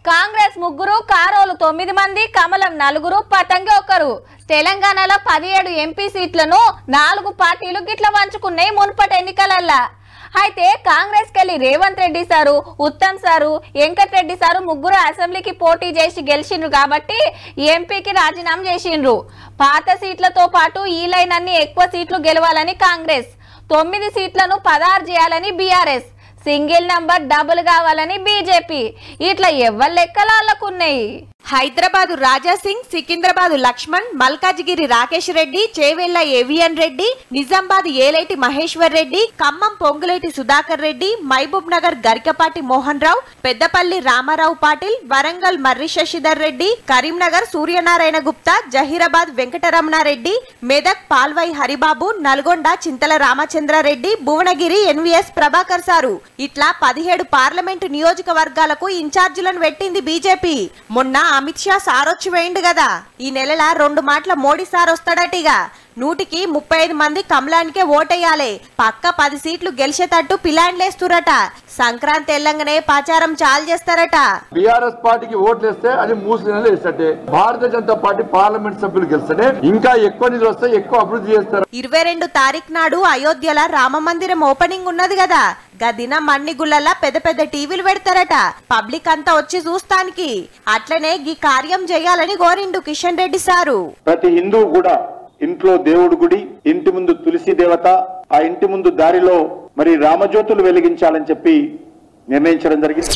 కాంగ్రెస్ 3, కారోలు 9 మంది, కమలం 4, పతంగి 1. తెలంగాణలో 17 ఎంపీ సీట్లను 4 పార్టీలు గిట్ల పంచుకున్నాయి మున్పటి ఎన్నికలల్లా. అయితే కాంగ్రెస్ కెళ్ళి Revanth Reddy sir, Uttam sir, Venkatareddy sir 3 అసెంబ్లీకి పోటీ చేసి గెలిచిండ్రు కాబట్టి ఎంపీకి రాజీనామా చేసిండ్రు. పాత సీట్లతో పాటు ఈ లైన్ అన్ని ఎక్కువ సీట్లు గెలవాలని కాంగ్రెస్, 9 సీట్లను 16 చేయాలని బీఆర్ఎస్, సింగిల్ నంబర్ డబుల్ కావాలని బీజేపీ. ఇట్లా ఎవ్వరు లెక్కలాళ్ళకున్నాయి. హైదరాబాద్ రాజాసింగ్, సికింద్రాబాద్ లక్ష్మణ్, మల్కాజ్గిరి రాకేష్ రెడ్డి, చేవెళ్ల ఏవిఎన్ రెడ్డి, నిజామాబాద్ ఏలేటి మహేశ్వర్ రెడ్డి, ఖమ్మం పొంగులేటి సుధాకర్ రెడ్డి, మహబూబ్ నగర్ గరికపాటి మోహన్ రావు, పెద్దపల్లి రామారావు పాటిల్, వరంగల్ మర్రి శశిధర్ రెడ్డి, కరీంనగర్ సూర్యనారాయణ గుప్తా, జహీరాబాద్ వెంకటరమణారెడ్డి, మెదక్ పాల్వై హరిబాబు, నల్గొండ చింతల రామచంద్రారెడ్డి, భువనగిరి ఎన్వీఎస్ ప్రభాకర్ సారు. ఇట్లా 17 పార్లమెంటు నియోజకవర్గాలకు ఇన్ఛార్జీలను పెట్టింది బీజేపీ. మొన్న అమిత్ షా సారొచ్చి వేయండు కదా, ఈ నెలల 2 మాటల మోడీ సార్ వస్తాడటిగా. 100కి 35 మంది కమలానికే ఓటేయాలి. పక్క 10 సీట్లు గెలిచేటట్టు పిలాండ్లేస్తురట. సంక్రాంతి తెలంగాణ ప్రచారం చాలు చేస్తారట. బీఆర్ఎస్ పార్టీకి ఓట్లేస్తే అది మూసినలే వేస్తటే, భారతీయ జనతా పార్టీ పార్లమెంట్ సభ్యులు గెలిస్తే ఇంకా ఎక్కువ నిధులు వస్తాయి, ఎక్కువ అభివృద్ధి చేస్తారు. 22 తారీఖు నాడు అయోధ్యల రామ మందిరం ఓపెనింగ్ ఉన్నది కదా, గదిన మన్నిగుళ్ళలా పెద్ద పెద్ద టీవీలు పెడతారట, పబ్లిక్ అంతా వచ్చి చూస్తానికి. అట్లనే ఈ కార్యం చేయాలని కోరిండు కిషన్ రెడ్డి సారు. ప్రతి హిందూ కూడా ఇంట్లో దేవుడు గుడి, ఇంటి ముందు తులసి దేవత, ఆ ఇంటి ముందు దారిలో మరి రామజ్యోతులు వెలిగించాలని చెప్పి నిర్ణయించడం జరిగింది.